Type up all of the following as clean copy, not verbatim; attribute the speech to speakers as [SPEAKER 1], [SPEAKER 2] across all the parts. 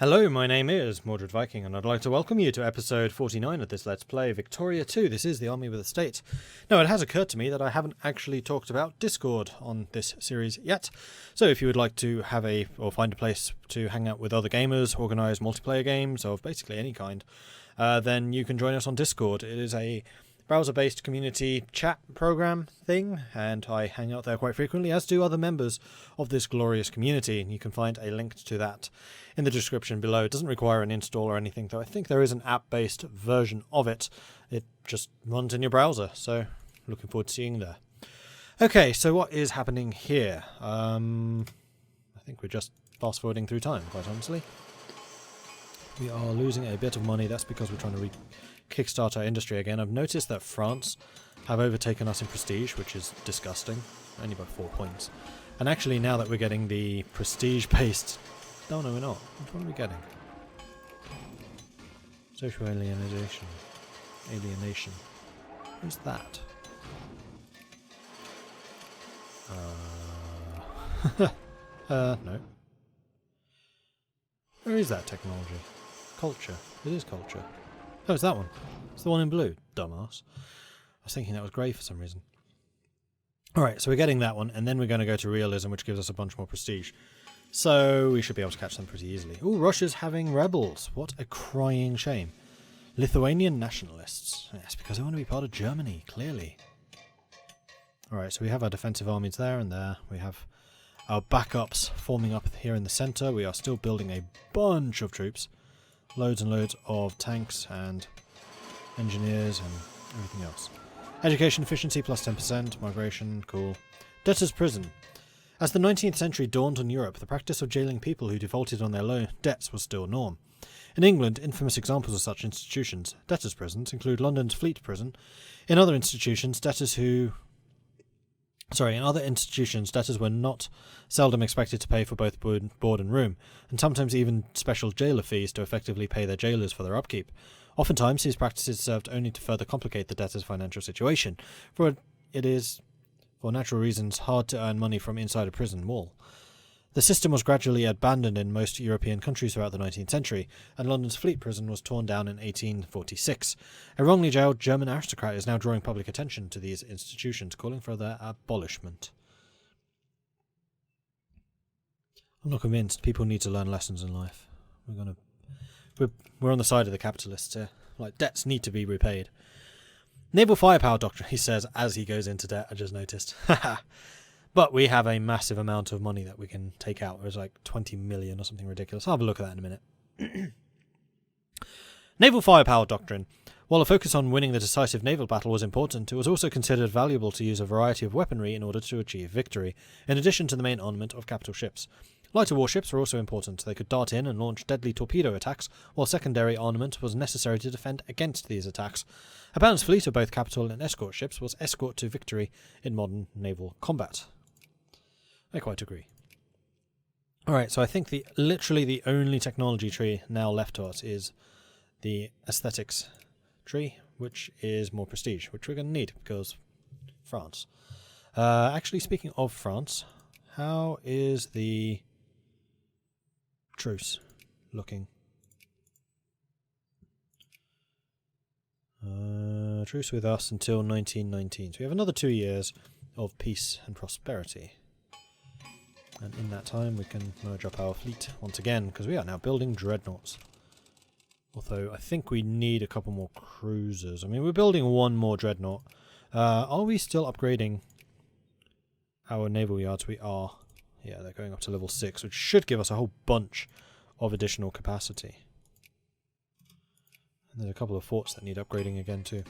[SPEAKER 1] Hello, my name is Mordred Viking, and I'd like to welcome you to episode 49 of this Let's Play Victoria 2. This is the Army with a State. Now, it has occurred to me that I haven't actually talked about Discord on this series yet, so if you would like to have or find a place to hang out with other gamers, organise multiplayer games of basically any kind, then you can join us on Discord. It is a browser-based community chat program thing, and I hang out there quite frequently, as do other members of this glorious community, and you can find a link to that in the description below. It doesn't require an install or anything, though I think there is an app-based version of it. It just runs in your browser, so looking forward to seeing you there. Okay, so what is happening here? I think we're just fast-forwarding through time, quite honestly. We are losing a bit of money. That's because we're trying to kickstart our industry again. I've noticed that France have overtaken us in prestige, which is disgusting. Only by 4 points. And actually, now that we're getting the prestige-based... No, we're not. What are we getting? Social alienation. Alienation. Who's that? No. Where is that technology? Culture. It is culture. Oh, it's that one. It's the one in blue. Dumbass. I was thinking that was grey for some reason. Alright, so we're getting that one, and then we're going to go to realism, which gives us a bunch more prestige. So we should be able to catch them pretty easily. Ooh, Russia's having rebels. What a crying shame. Lithuanian nationalists. Yes, because they want to be part of Germany, clearly. Alright, so we have our defensive armies there and there. We have our backups forming up here in the centre. We are still building a bunch of troops. Loads and loads of tanks and engineers and everything else. Education efficiency plus 10%. Migration, cool. Debtors' prison. As the 19th century dawned on Europe, the practice of jailing people who defaulted on their loan debts was still norm. In England, infamous examples of such institutions, debtors' prisons, include London's Fleet Prison. In other institutions, debtors were not seldom expected to pay for both board and room, and sometimes even special jailer fees to effectively pay their jailers for their upkeep. Oftentimes, these practices served only to further complicate the debtor's financial situation, for it is, for natural reasons, hard to earn money from inside a prison wall. The system was gradually abandoned in most European countries throughout the 19th century, and London's Fleet Prison was torn down in 1846. A wrongly jailed German aristocrat is now drawing public attention to these institutions, calling for their abolishment. I'm not convinced. People need to learn lessons in life. We're on the side of the capitalists here. Like, debts need to be repaid. Naval firepower doctrine, he says as he goes into debt, I just noticed. But we have a massive amount of money that we can take out. It was like 20 million or something ridiculous. I'll have a look at that in a minute. Naval firepower doctrine. While a focus on winning the decisive naval battle was important, it was also considered valuable to use a variety of weaponry in order to achieve victory, in addition to the main armament of capital ships. Lighter warships were also important. They could dart in and launch deadly torpedo attacks, while secondary armament was necessary to defend against these attacks. A balanced fleet of both capital and escort ships was escort to victory in modern naval combat. I quite agree. Alright, so I think literally the only technology tree now left to us is the aesthetics tree, which is more prestige, which we're going to need because France. Actually, speaking of France, how is the truce looking? Truce with us until 1919. So we have another 2 years of peace and prosperity. And in that time we can merge up our fleet once again, because we are now building dreadnoughts. Although I think we need a couple more cruisers. I mean, we're building one more dreadnought. Are we still upgrading our naval yards? We are. Yeah, they're going up to level 6, which should give us a whole bunch of additional capacity. And there's a couple of forts that need upgrading again too.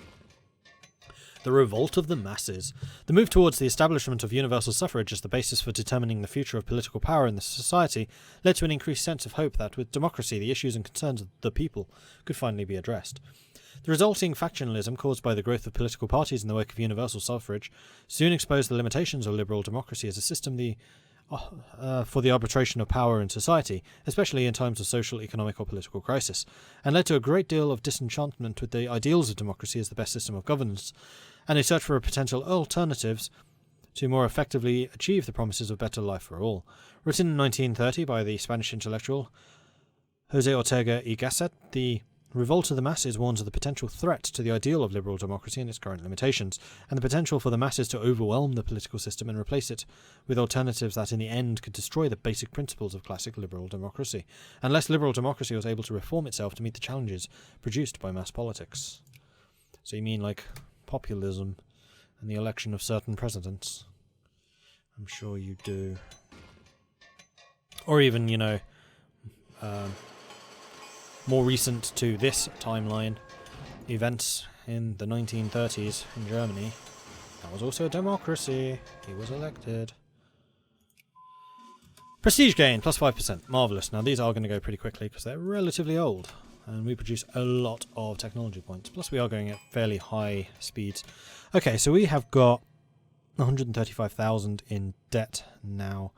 [SPEAKER 1] The revolt of the masses. The move towards the establishment of universal suffrage as the basis for determining the future of political power in the society led to an increased sense of hope that, with democracy, the issues and concerns of the people could finally be addressed. The resulting factionalism caused by the growth of political parties in the wake of universal suffrage soon exposed the limitations of liberal democracy as a system for the arbitration of power in society, especially in times of social, economic or political crisis, and led to a great deal of disenchantment with the ideals of democracy as the best system of governance, and a search for potential alternatives to more effectively achieve the promises of better life for all. Written in 1930 by the Spanish intellectual Jose Ortega y Gasset, the revolt of the masses warns of the potential threat to the ideal of liberal democracy and its current limitations, and the potential for the masses to overwhelm the political system and replace it with alternatives that in the end could destroy the basic principles of classic liberal democracy, unless liberal democracy was able to reform itself to meet the challenges produced by mass politics. So you mean like populism and the election of certain presidents? I'm sure you do. Or even, you know, more recent to this timeline, events in the 1930s in Germany. That was also a democracy. He was elected. Prestige gain, plus 5%. Marvellous. Now these are going to go pretty quickly because they're relatively old. And we produce a lot of technology points. Plus we are going at fairly high speeds. Okay, so we have got 135,000 in debt now.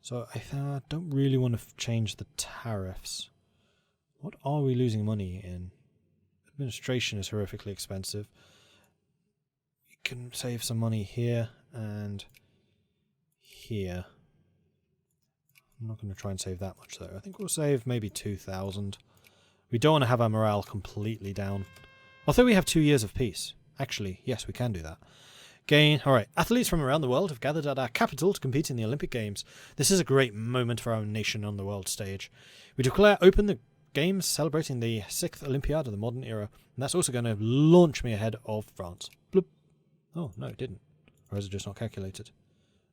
[SPEAKER 1] So I don't really want to change the tariffs. What are we losing money in? Administration is horrifically expensive. We can save some money here and here. I'm not going to try and save that much though. I think we'll save maybe 2,000. We don't want to have our morale completely down. Although we have 2 years of peace. Actually, yes, we can do that. Gain. Alright, athletes from around the world have gathered at our capital to compete in the Olympic Games. This is a great moment for our nation on the world stage. We declare open the Games celebrating the 6th Olympiad of the modern era, and that's also going to launch me ahead of France. Bloop. Oh, no, it didn't. Or has it just not calculated?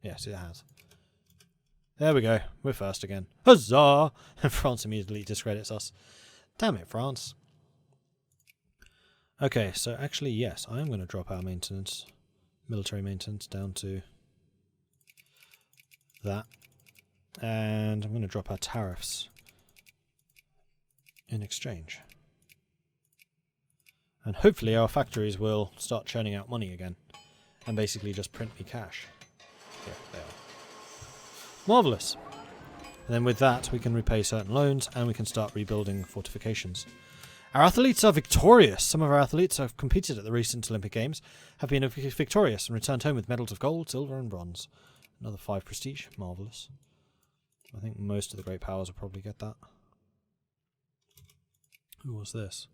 [SPEAKER 1] Yes, it has. There we go. We're first again. Huzzah! And France immediately discredits us. Damn it, France. Okay, so actually, yes, I am going to drop our maintenance, military maintenance, down to that. And I'm going to drop our tariffs in exchange. And hopefully our factories will start churning out money again and basically just print me cash. Yeah, they are. Marvellous. And then with that we can repay certain loans and we can start rebuilding fortifications. Our athletes are victorious. Some of our athletes have competed at the recent Olympic Games, have been victorious and returned home with medals of gold, silver and bronze. Another 5 prestige. Marvellous. I think most of the great powers will probably get that. Who was this?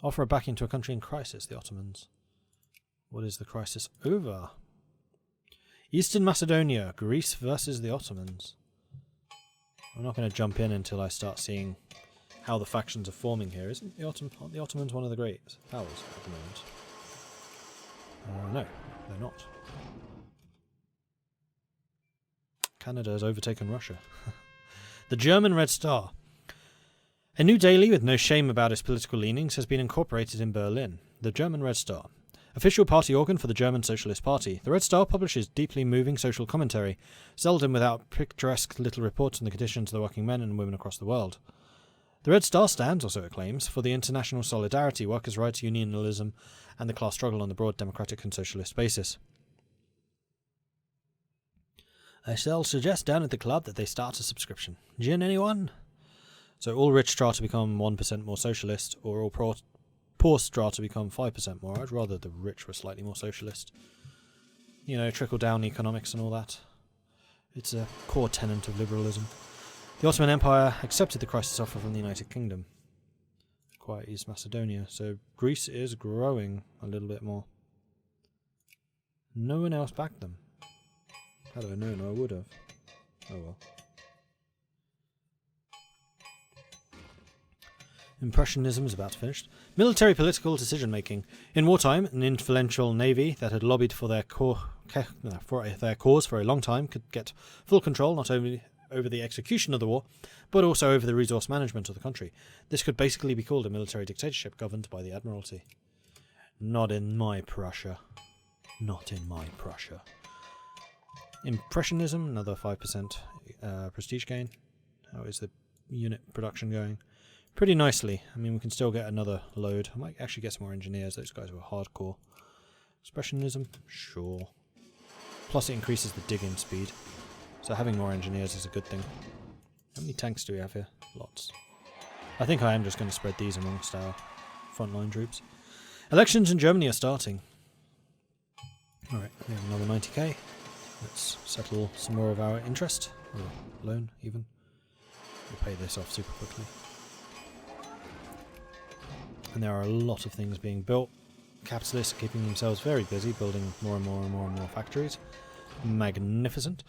[SPEAKER 1] Offer a backing to a country in crisis, the Ottomans. What is the crisis over? Eastern Macedonia, Greece versus the Ottomans. I'm not going to jump in until I start seeing how the factions are forming here. Aren't the Ottomans one of the great powers at the moment? No, they're not. Canada has overtaken Russia. The German Red Star. A new daily with no shame about its political leanings has been incorporated in Berlin. The German Red Star. Official party organ for the German Socialist Party, the Red Star publishes deeply moving social commentary, seldom without picturesque little reports on the conditions of the working men and women across the world. The Red Star stands, or so it claims, for the international solidarity, workers' rights, unionism, and the class struggle on the broad democratic and socialist basis. I shall suggest down at the club that they start a subscription. Gin, anyone? So all rich strata become 1% more socialist, or all poor strata become 5% more. I'd rather the rich were slightly more socialist. You know, trickle-down economics and all that. It's a core tenet of liberalism. The Ottoman Empire accepted the crisis offer from the United Kingdom. Quite East Macedonia. So Greece is growing a little bit more. No one else backed them. Had I known, I would have. Oh well. Impressionism is about finished. Military political decision-making. In wartime, an influential navy that had lobbied for their cause for a long time could get full control not only over the execution of the war, but also over the resource management of the country. This could basically be called a military dictatorship governed by the Admiralty. Not in my Prussia. Not in my Prussia. Impressionism, another 5% prestige gain. How is the unit production going? Pretty nicely. I mean, we can still get another load. I might actually get some more engineers. Those guys were hardcore. Expressionism? Sure. Plus it increases the digging speed. So having more engineers is a good thing. How many tanks do we have here? Lots. I think I am just going to spread these amongst our frontline troops. Elections in Germany are starting. Alright, we have another 90k. Let's settle some more of our interest. Or loan, even. We'll pay this off super quickly. And there are a lot of things being built. Capitalists are keeping themselves very busy building more and more and more and more factories. Magnificent.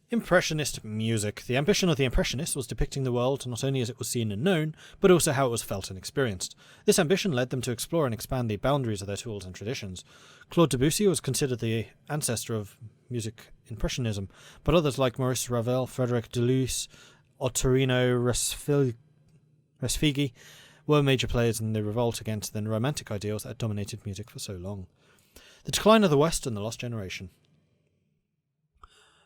[SPEAKER 1] Impressionist music. The ambition of the Impressionists was depicting the world not only as it was seen and known, but also how it was felt and experienced. This ambition led them to explore and expand the boundaries of their tools and traditions. Claude Debussy was considered the ancestor of music impressionism, but others like Maurice Ravel, Frederic Deleuze, Ottorino Respighi were major players in the revolt against the romantic ideals that had dominated music for so long. The Decline of the West and the Lost Generation.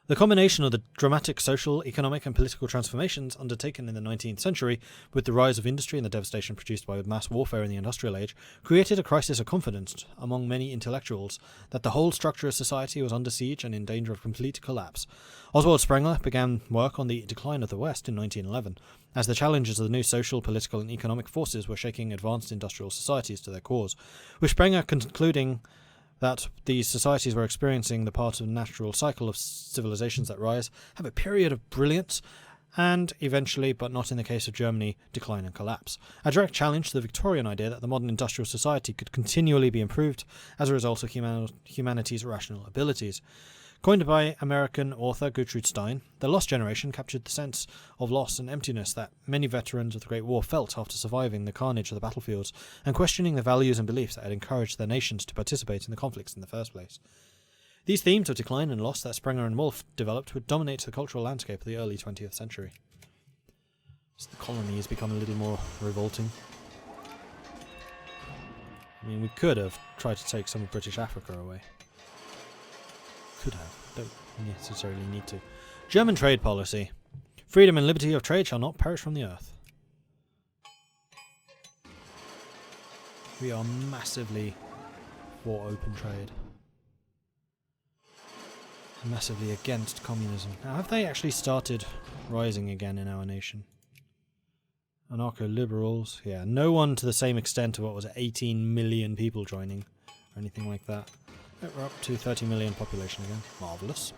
[SPEAKER 1] The combination of the dramatic social, economic and political transformations undertaken in the 19th century with the rise of industry and the devastation produced by mass warfare in the industrial age created a crisis of confidence among many intellectuals that the whole structure of society was under siege and in danger of complete collapse. Oswald Spengler began work on the Decline of the West in 1911, as the challenges of the new social, political and economic forces were shaking advanced industrial societies to their cores, with Sprenger concluding that these societies were experiencing the part of the natural cycle of civilizations that rise, have a period of brilliance, and eventually, but not in the case of Germany, decline and collapse. A direct challenge to the Victorian idea that the modern industrial society could continually be improved as a result of humanity's rational abilities. Coined by American author Gertrude Stein, The Lost Generation captured the sense of loss and emptiness that many veterans of the Great War felt after surviving the carnage of the battlefields and questioning the values and beliefs that had encouraged their nations to participate in the conflicts in the first place. These themes of decline and loss that Sprenger and Wolff developed would dominate the cultural landscape of the early 20th century. So the colonies become a little more revolting. I mean, we could have tried to take some of British Africa away. Could have. Don't necessarily need to. German trade policy. Freedom and liberty of trade shall not perish from the earth. We are massively for open trade. Massively against communism. Now, have they actually started rising again in our nation? Anarcho-liberals. Yeah, no one to the same extent of what was it, 18 million people joining, or anything like that. We're up to 30 million population again. Marvellous.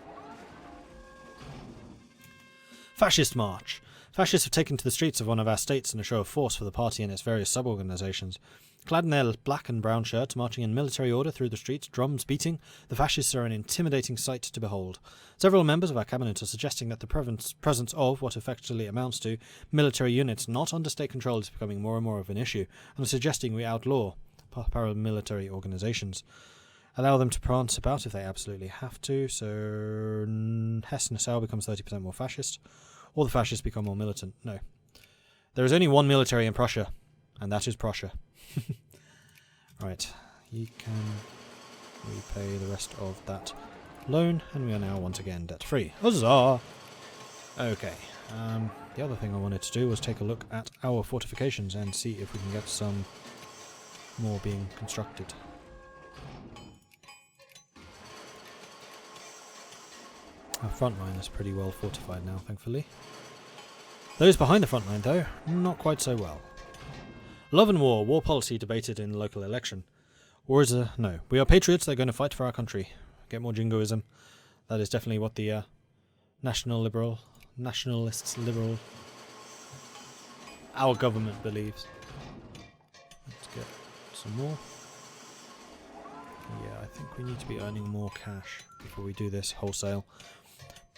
[SPEAKER 1] Fascist March. Fascists have taken to the streets of one of our states in a show of force for the party and its various sub-organisations. Clad in their black and brown shirts, marching in military order through the streets, drums beating, the fascists are an intimidating sight to behold. Several members of our cabinet are suggesting that the presence of what effectively amounts to military units not under state control is becoming more and more of an issue, and are suggesting we outlaw paramilitary organisations. Allow them to prance about if they absolutely have to, so Hesse-Nassau becomes 30% more fascist, or the fascists become more militant. No. There is only one military in Prussia, and that is Prussia. Right, you can repay the rest of that loan, and we are now once again debt-free. Huzzah! Okay, the other thing I wanted to do was take a look at our fortifications and see if we can get some more being constructed. Our front line is pretty well fortified now, thankfully. Those behind the front line, though, not quite so well. Love and war policy debated in the local election. War is a... no. We are patriots, they're going to fight for our country. Get more jingoism. That is definitely what the nationalists liberal, our government believes. Let's get some more. Yeah, I think we need to be earning more cash before we do this wholesale.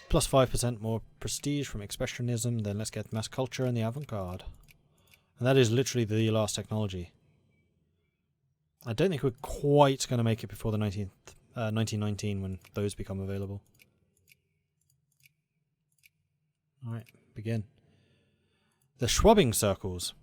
[SPEAKER 1] Plus 5% more prestige from expressionism, then let's get mass culture and the avant-garde. And that is literally the last technology. I don't think we're quite going to make it before the 1919 when those become available. Alright, begin. The Schwabing Circles.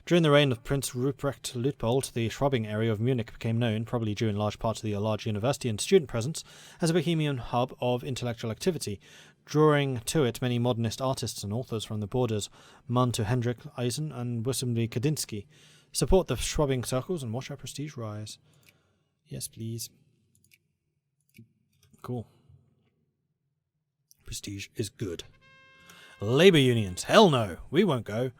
[SPEAKER 1] During the reign of Prince Ruprecht Luitpold, the Schwabing area of Munich became known, probably due in large part to the large university and student presence, as a bohemian hub of intellectual activity, drawing to it many modernist artists and authors from the borders, Mann to Hendrik Eisen and Wissemly Kadinsky. Support the Schwabing Circles and watch our prestige rise. Yes, please. Cool. Prestige is good. Labour unions. Hell no, we won't go.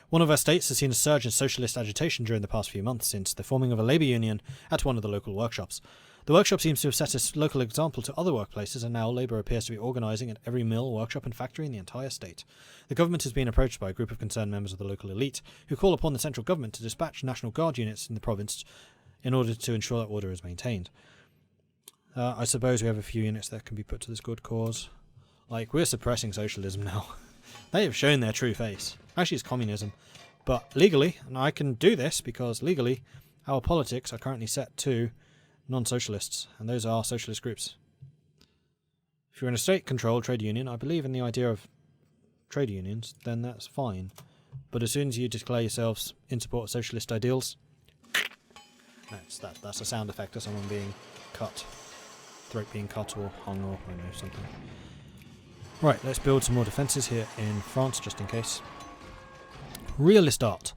[SPEAKER 1] One of our states has seen a surge in socialist agitation during the past few months since the forming of a labour union at one of the local workshops. The workshop seems to have set a local example to other workplaces, and now labour appears to be organising at every mill, workshop and factory in the entire state. The government has been approached by a group of concerned members of the local elite, who call upon the central government to dispatch National Guard units in the province in order to ensure that order is maintained. I suppose we have a few units that can be put to this good cause. Like, we're suppressing socialism now. They have shown their true face. Actually, it's communism. But legally, and I can do this because legally, our politics are currently set to non-socialists, and those are socialist groups. If you're in a state-controlled trade union, I believe in the idea of trade unions, then that's fine. But as soon as you declare yourselves in support of socialist ideals, that's a sound effect of someone being cut. Throat being cut or hung or I don't know, something. Right, let's build some more defences here in France, just in case. Realist art.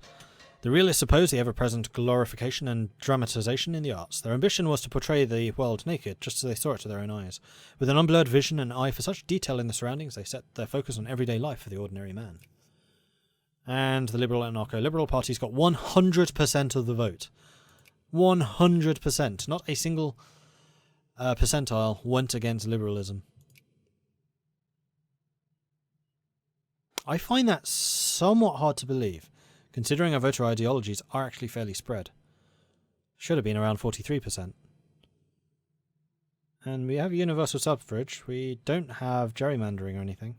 [SPEAKER 1] The realists opposed the ever-present glorification and dramatisation in the arts. Their ambition was to portray the world naked, just as they saw it to their own eyes. With an unblurred vision and eye for such detail in the surroundings, they set their focus on everyday life for the ordinary man. And the Liberal and Anarcho-Liberal parties got 100% of the vote. 100%. Not a single percentile went against liberalism. I find that somewhat hard to believe, considering our voter ideologies are actually fairly spread. Should have been around 43%. And we have universal suffrage. We don't have gerrymandering or anything.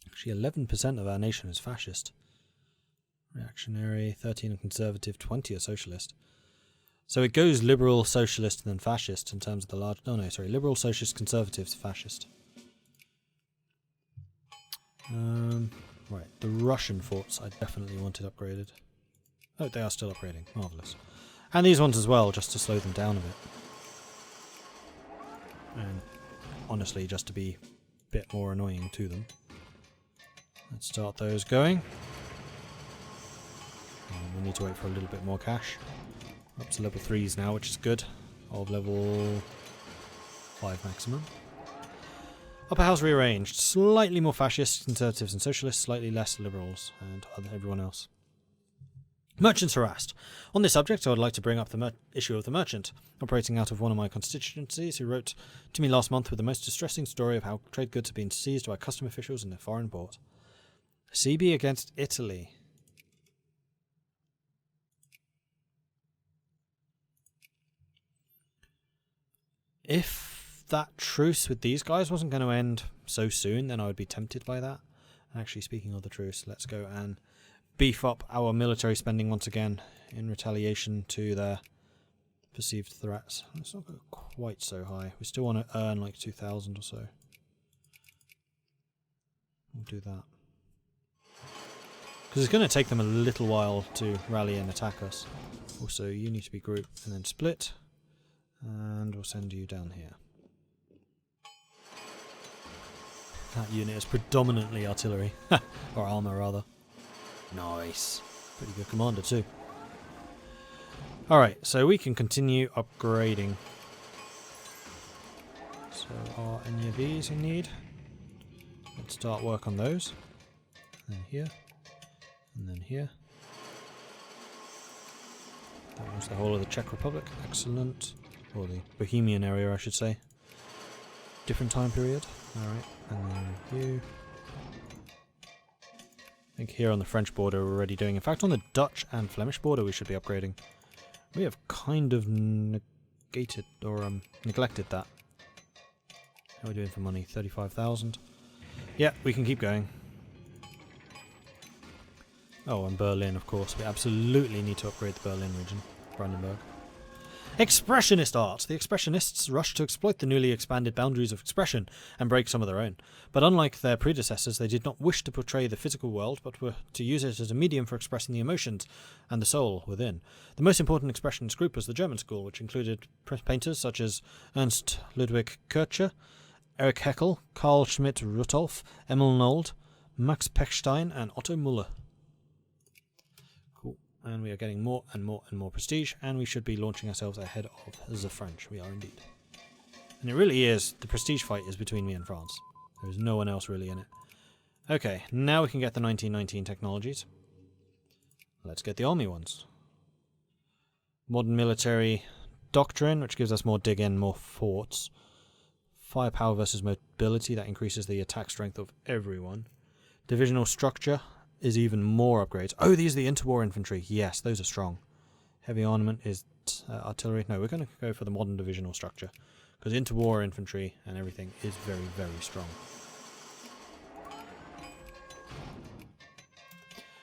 [SPEAKER 1] Actually, 11% of our nation is fascist. Reactionary, 13 are conservative, 20 are socialist. So it goes liberal, socialist, and then fascist in terms of the large... Oh no, sorry. Liberal, socialist, conservatives, fascist. Right, the Russian forts I definitely wanted upgraded. Oh, they are still upgrading. Marvellous. And these ones as well, just to slow them down a bit. And honestly, just to be a bit more annoying to them. Let's start those going. And we'll need to wait for a little bit more cash. Up to level 3s now, which is good. Of level 5 maximum. Upper house rearranged. Slightly more fascists, conservatives and socialists, slightly less liberals and everyone else. Merchants harassed. On this subject, I would like to bring up the issue of the merchant, operating out of one of my constituencies, who wrote to me last month with the most distressing story of how trade goods have been seized by custom officials in a foreign port. CB against Italy. If that truce with these guys wasn't going to end so soon, then I would be tempted by that. Actually, speaking of the truce, let's go and beef up our military spending once again in retaliation to their perceived threats. Let's not go quite so high. We still want to earn like 2,000 or so. We'll do that. Because it's going to take them a little while to rally and attack us. Also, you need to be grouped and then split. And we'll send you down here. That unit is predominantly artillery. Or armour, rather. Nice. Pretty good commander, too. Alright, so we can continue upgrading. So are any of these in need? Let's start work on those. And then here. And then here. That was the whole of the Czech Republic. Excellent. Or the Bohemian area, I should say. Different time period. Alright, and then you. I think here on the French border we're already doing. In fact, on the Dutch and Flemish border we should be upgrading. We have kind of negated or neglected that. How are we doing for money? 35,000. Yeah, we can keep going. Oh, and Berlin, of course. We absolutely need to upgrade the Berlin region. Brandenburg. Expressionist art. The Expressionists rushed to exploit the newly expanded boundaries of expression and break some of their own. But unlike their predecessors, they did not wish to portray the physical world, but were to use it as a medium for expressing the emotions and the soul within. The most important Expressionist group was the German school, which included painters such as Ernst Ludwig Kircher, Erich Heckel, Karl Schmidt-Rudolph, Emil Nold, Max Pechstein, and Otto Müller. And we are getting more and more and more prestige, and we should be launching ourselves ahead of the French. We are indeed. And it really is, the prestige fight is between me and France. There is no one else really in it. Okay, now we can get the 1919 technologies. Let's get the army ones. Modern military doctrine, which gives us more dig-in, more forts. Firepower versus mobility, that increases the attack strength of everyone. Divisional structure is even more upgrades. Oh, these are the interwar infantry. Yes, those are strong. Heavy armament is artillery. No, we're going to go for the modern divisional structure, because interwar infantry and everything is very, very strong.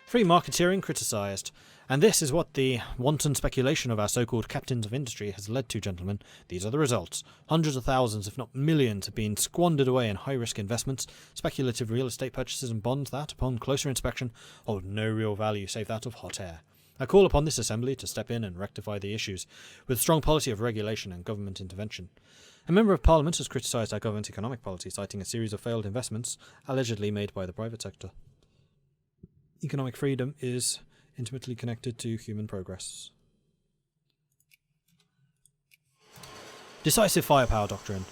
[SPEAKER 1] Free marketeering criticised. And this is what the wanton speculation of our so-called captains of industry has led to, gentlemen. These are the results. Hundreds of thousands, if not millions, have been squandered away in high-risk investments, speculative real estate purchases and bonds that, upon closer inspection, hold no real value save that of hot air. I call upon this assembly to step in and rectify the issues, with strong policy of regulation and government intervention. A member of Parliament has criticised our government economic policy, citing a series of failed investments allegedly made by the private sector. Economic freedom is intimately connected to human progress. Decisive firepower doctrine.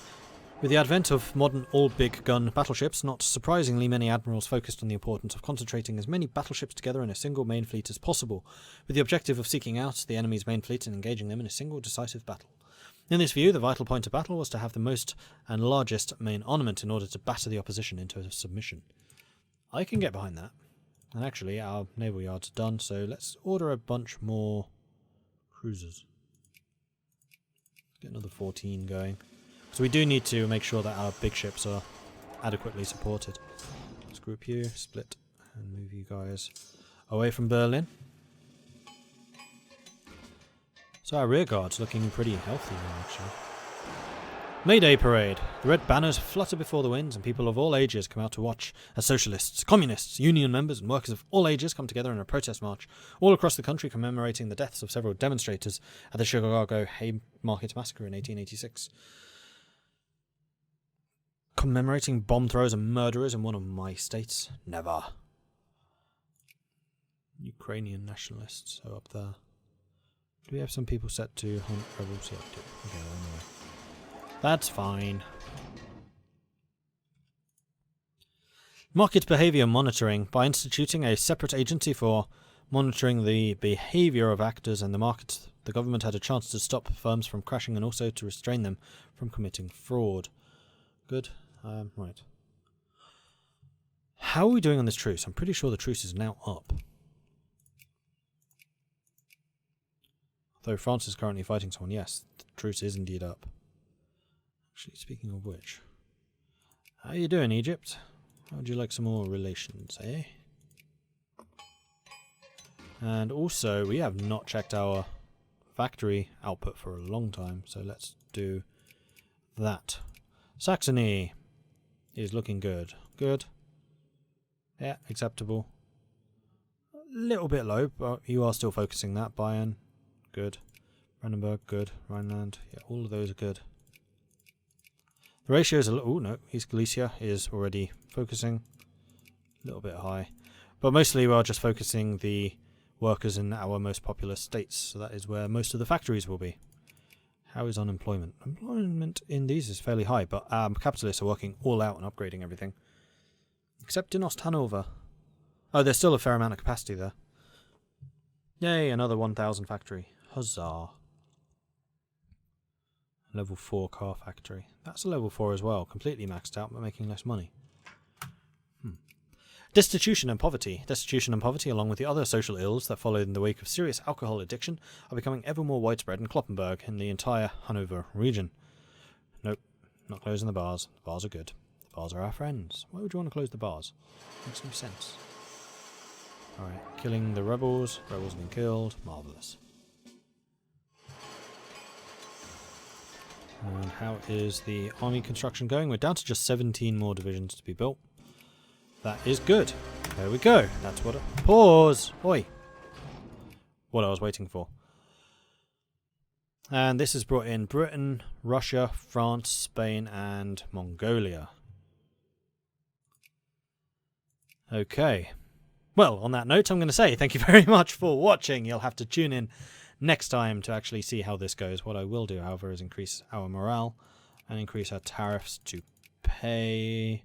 [SPEAKER 1] With the advent of modern all-big gun battleships, not surprisingly many admirals focused on the importance of concentrating as many battleships together in a single main fleet as possible, with the objective of seeking out the enemy's main fleet and engaging them in a single decisive battle. In this view, the vital point of battle was to have the most and largest main armament in order to batter the opposition into a submission. I can get behind that. And actually, our naval yards are done, so let's order a bunch more cruisers. Get another 14 going. So we do need to make sure that our big ships are adequately supported. Let's group you, split, and move you guys away from Berlin. So our rear guard's looking pretty healthy now, actually. May Day Parade. The red banners flutter before the winds, and people of all ages come out to watch as socialists, communists, union members, and workers of all ages come together in a protest march all across the country, commemorating the deaths of several demonstrators at the Chicago Haymarket Massacre in 1886. Commemorating bomb throwers and murderers in one of my states? Never. Ukrainian nationalists are up there. Do we have some people set to hunt rebels? Yeah, we do. Okay, anyway. That's fine. Market behaviour monitoring. By instituting a separate agency for monitoring the behaviour of actors and the markets, the government had a chance to stop firms from crashing and also to restrain them from committing fraud. Good. Right. How are we doing on this truce? I'm pretty sure the truce is now up. Though France is currently fighting someone, yes, the truce is indeed up. Actually, speaking of which, how you doing, Egypt? How would you like some more relations, eh? And also, we have not checked our factory output for a long time, so let's do that. Saxony is looking good. Good. Yeah, acceptable. A little bit low, but you are still focusing that. Bayern, good. Brandenburg, good. Rhineland, yeah, all of those are good. The ratio is a little... Oh, no. East Galicia is already focusing. A little bit high. But mostly we are just focusing the workers in our most populous states. So that is where most of the factories will be. How is unemployment? Employment in these is fairly high, but capitalists are working all out on upgrading everything. Except in Osthanover. Oh, there's still a fair amount of capacity there. Yay, another 1,000 factory. Huzzah. Level 4 car factory. That's a level 4 as well. Completely maxed out, but making less money. Destitution and poverty. Destitution and poverty, along with the other social ills that followed in the wake of serious alcohol addiction, are becoming ever more widespread in Kloppenburg and the entire Hanover region. Nope, not closing the bars. The bars are good. The bars are our friends. Why would you want to close the bars? Makes no sense. Alright, killing the rebels. Rebels have been killed. Marvellous. And how is the army construction going? We're down to just 17 more divisions to be built. That is good. There we go. That's what... Pause! Oi! What I was waiting for. And this has brought in Britain, Russia, France, Spain, and Mongolia. Okay. Well, on that note, I'm going to say thank you very much for watching. You'll have to tune in next time to actually see how this goes. What I will do, however, is increase our morale and increase our tariffs to pay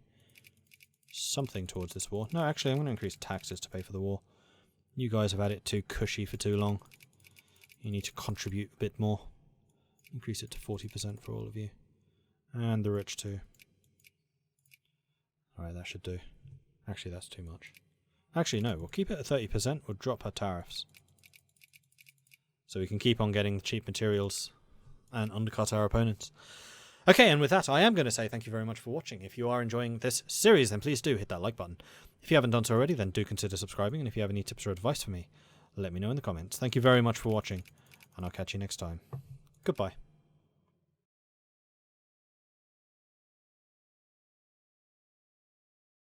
[SPEAKER 1] something towards this war. No, actually, I'm going to increase taxes to pay for the war. You guys have had it too cushy for too long. You need to contribute a bit more. Increase it to 40% for all of you. And the rich too. Alright, that should do. Actually, that's too much. Actually, no, we'll keep it at 30%. We'll drop our tariffs. So we can keep on getting cheap materials and undercut our opponents. Okay, and with that, I am going to say thank you very much for watching. If you are enjoying this series, then please do hit that like button. If you haven't done so already, then do consider subscribing. And if you have any tips or advice for me, let me know in the comments. Thank you very much for watching, and I'll catch you next time. Goodbye.